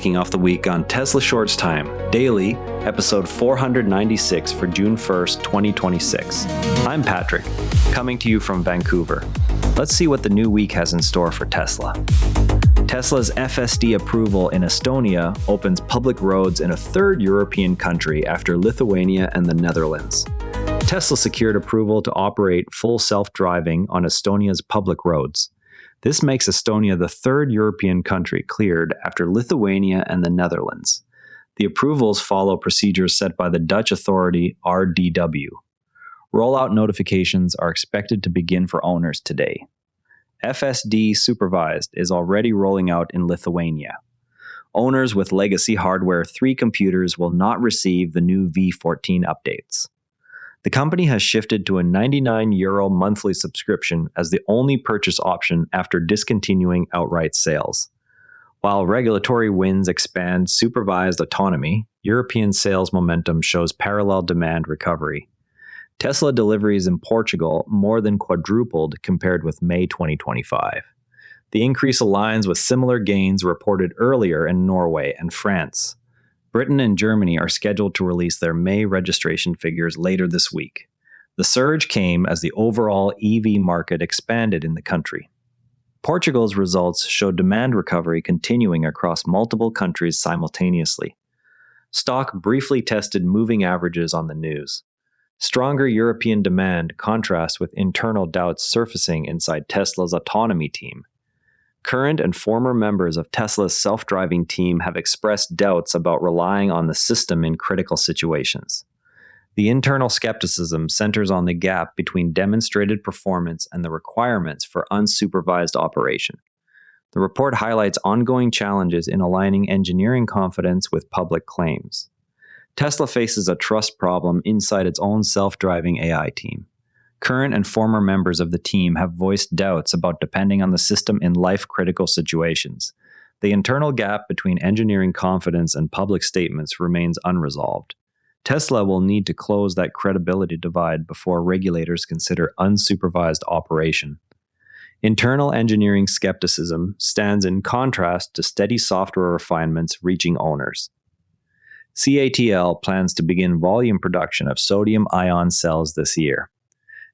kicking off the week on Tesla Shorts Time, daily, episode 496 for June 1st, 2026. I'm Patrick, coming to you from Vancouver. Let's see what the new week has in store for Tesla. Tesla's FSD approval in Estonia opens public roads in a third European country after Lithuania and the Netherlands. Tesla secured approval to operate full self-driving on Estonia's public roads. This makes Estonia the third European country cleared after Lithuania and the Netherlands. The approvals follow procedures set by the Dutch authority RDW. Rollout notifications are expected to begin for owners today. FSD Supervised is already rolling out in Lithuania. Owners with legacy hardware 3 computers will not receive the new V14 updates. The company has shifted to a €99 monthly subscription as the only purchase option after discontinuing outright sales. While regulatory wins expand supervised autonomy, European sales momentum shows parallel demand recovery. Tesla deliveries in Portugal more than quadrupled compared with May 2025. The increase aligns with similar gains reported earlier in Norway and France. Britain and Germany are scheduled to release their May registration figures later this week. The surge came as the overall EV market expanded in the country. Portugal's results show demand recovery continuing across multiple countries simultaneously. Stock briefly tested moving averages on the news. Stronger European demand contrasts with internal doubts surfacing inside Tesla's autonomy team. Current and former members of Tesla's self-driving team have expressed doubts about relying on the system in critical situations. The internal skepticism centers on the gap between demonstrated performance and the requirements for unsupervised operation. The report highlights ongoing challenges in aligning engineering confidence with public claims. Tesla faces a trust problem inside its own self-driving AI team. Current and former members of the team have voiced doubts about depending on the system in life-critical situations. The internal gap between engineering confidence and public statements remains unresolved. Tesla will need to close that credibility divide before regulators consider unsupervised operation. Internal engineering skepticism stands in contrast to steady software refinements reaching owners. CATL plans to begin volume production of sodium-ion cells this year.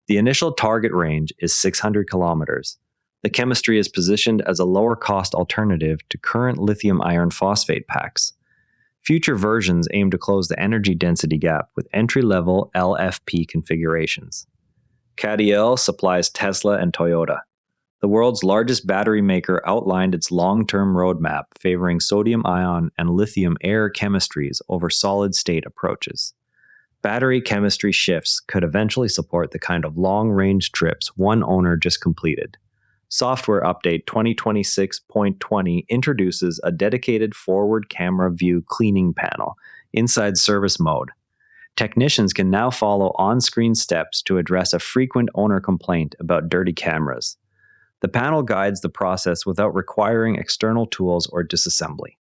The initial target range is 600 kilometers. The chemistry is positioned as a lower-cost alternative to current lithium iron phosphate packs. Future versions aim to close the energy density gap with entry-level LFP configurations. CATL supplies Tesla and Toyota. The world's largest battery maker outlined its long-term roadmap favoring sodium-ion and lithium-air chemistries over solid-state approaches. Battery chemistry shifts could eventually support the kind of long-range trips one owner just completed. Software Update 2026.20 introduces a dedicated forward camera view cleaning panel inside service mode. Technicians can now follow on-screen steps to address a frequent owner complaint about dirty cameras. The panel guides the process without requiring external tools or disassembly.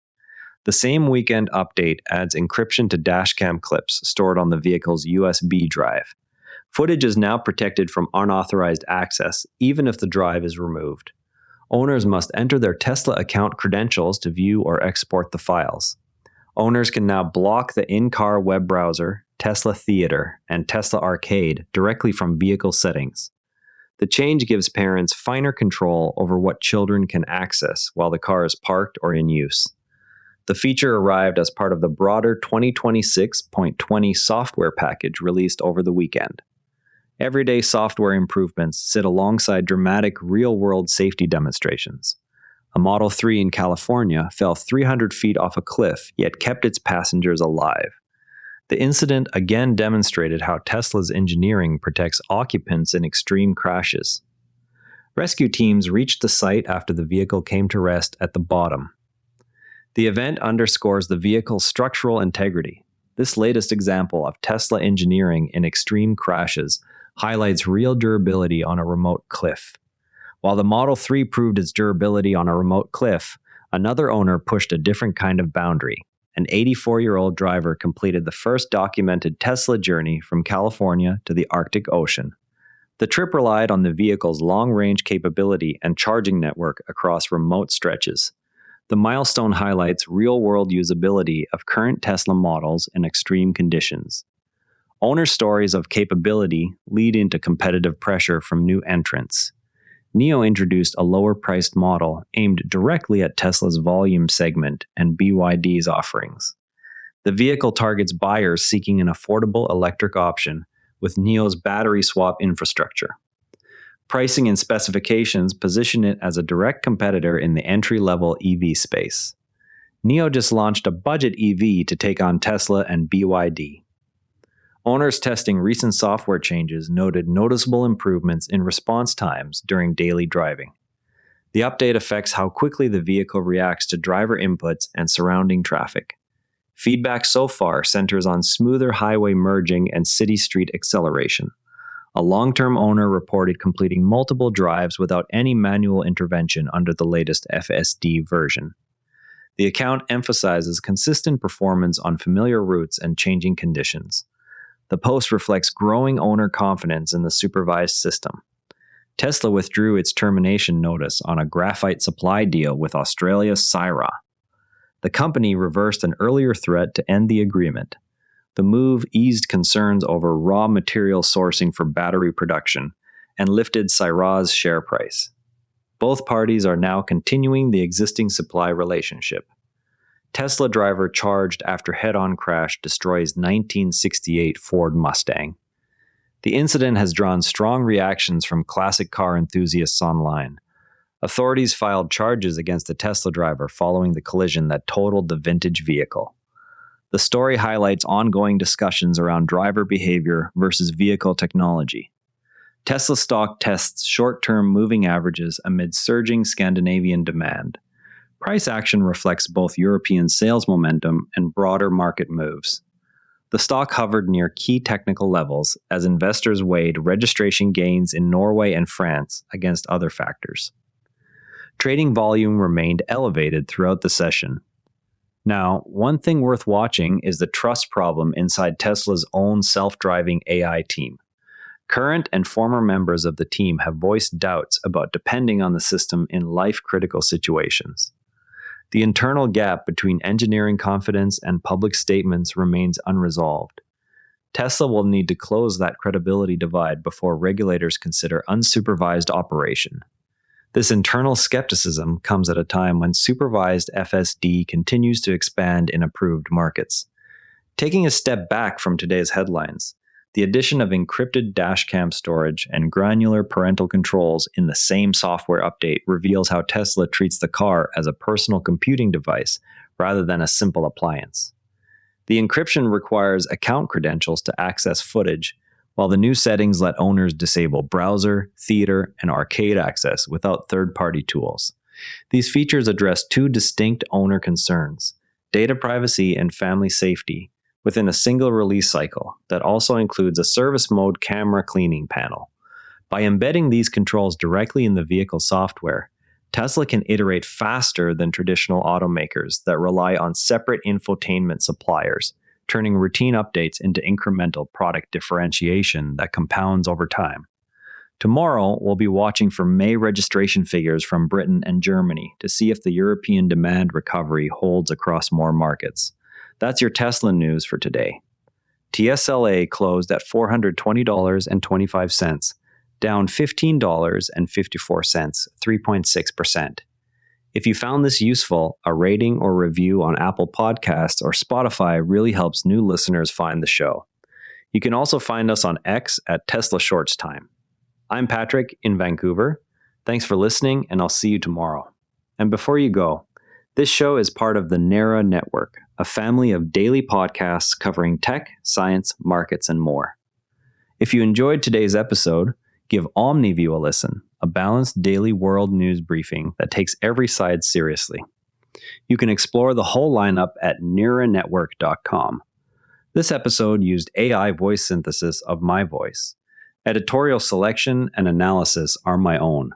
The same weekend update adds encryption to dashcam clips stored on the vehicle's USB drive. Footage is now protected from unauthorized access, even if the drive is removed. Owners must enter their Tesla account credentials to view or export the files. Owners can now block the in-car web browser, Tesla Theater, and Tesla Arcade directly from vehicle settings. The change gives parents finer control over what children can access while the car is parked or in use. The feature arrived as part of the broader 2026.20 software package released over the weekend. Everyday software improvements sit alongside dramatic real-world safety demonstrations. A Model 3 in California fell 300 feet off a cliff, yet kept its passengers alive. The incident again demonstrated how Tesla's engineering protects occupants in extreme crashes. Rescue teams reached the site after the vehicle came to rest at the bottom. The event underscores the vehicle's structural integrity. This latest example of Tesla engineering in extreme crashes highlights real durability on a remote cliff. While the Model 3 proved its durability on a remote cliff, another owner pushed a different kind of boundary. An 84-year-old driver completed the first documented Tesla journey from California to the Arctic Ocean. The trip relied on the vehicle's long-range capability and charging network across remote stretches. The milestone highlights real-world usability of current Tesla models in extreme conditions. Owner stories of capability lead into competitive pressure from new entrants. NIO introduced a lower-priced model aimed directly at Tesla's volume segment and BYD's offerings. The vehicle targets buyers seeking an affordable electric option with NIO's battery swap infrastructure. Pricing and specifications position it as a direct competitor in the entry-level EV space. NIO just launched a budget EV to take on Tesla and BYD. Owners testing recent software changes noted noticeable improvements in response times during daily driving. The update affects how quickly the vehicle reacts to driver inputs and surrounding traffic. Feedback so far centers on smoother highway merging and city-street acceleration. A long-term owner reported completing multiple drives without any manual intervention under the latest FSD version. The account emphasizes consistent performance on familiar routes and changing conditions. The post reflects growing owner confidence in the supervised system. Tesla withdrew its termination notice on a graphite supply deal with Australia's Syra. The company reversed an earlier threat to end the agreement. The move eased concerns over raw material sourcing for battery production and lifted Syra's share price. Both parties are now continuing the existing supply relationship. Tesla driver charged after head-on crash destroys 1968 Ford Mustang. The incident has drawn strong reactions from classic car enthusiasts online. Authorities filed charges against the Tesla driver following the collision that totaled the vintage vehicle. The story highlights ongoing discussions around driver behavior versus vehicle technology. Tesla stock tests short-term moving averages amid surging Scandinavian demand. Price action reflects both European sales momentum and broader market moves. The stock hovered near key technical levels as investors weighed registration gains in Norway and France against other factors. Trading volume remained elevated throughout the session. Now, one thing worth watching is the trust problem inside Tesla's own self-driving AI team. Current and former members of the team have voiced doubts about depending on the system in life-critical situations. The internal gap between engineering confidence and public statements remains unresolved. Tesla will need to close that credibility divide before regulators consider unsupervised operation. This internal skepticism comes at a time when supervised FSD continues to expand in approved markets. Taking a step back from today's headlines, the addition of encrypted dashcam storage and granular parental controls in the same software update reveals how Tesla treats the car as a personal computing device rather than a simple appliance. The encryption requires account credentials to access footage, while the new settings let owners disable browser, theater, and arcade access without third-party tools. These features address two distinct owner concerns: data privacy and family safety, within a single release cycle that also includes a service mode camera cleaning panel. By embedding these controls directly in the vehicle software, Tesla can iterate faster than traditional automakers that rely on separate infotainment suppliers, turning routine updates into incremental product differentiation that compounds over time. Tomorrow, we'll be watching for May registration figures from Britain and Germany to see if the European demand recovery holds across more markets. That's your Tesla news for today. TSLA closed at $420.25, down $15.54, 3.6%. If you found this useful, a rating or review on Apple Podcasts or Spotify really helps new listeners find the show. You can also find us on X at Tesla Shorts Time. I'm Patrick in Vancouver. Thanks for listening, and I'll see you tomorrow. And before you go, this show is part of the NARA Network, a family of daily podcasts covering tech, science, markets, and more. If you enjoyed today's episode, give OmniView a listen, a balanced daily world news briefing that takes every side seriously. You can explore the whole lineup at NARANetwork.com. This episode used AI voice synthesis of my voice. Editorial selection and analysis are my own.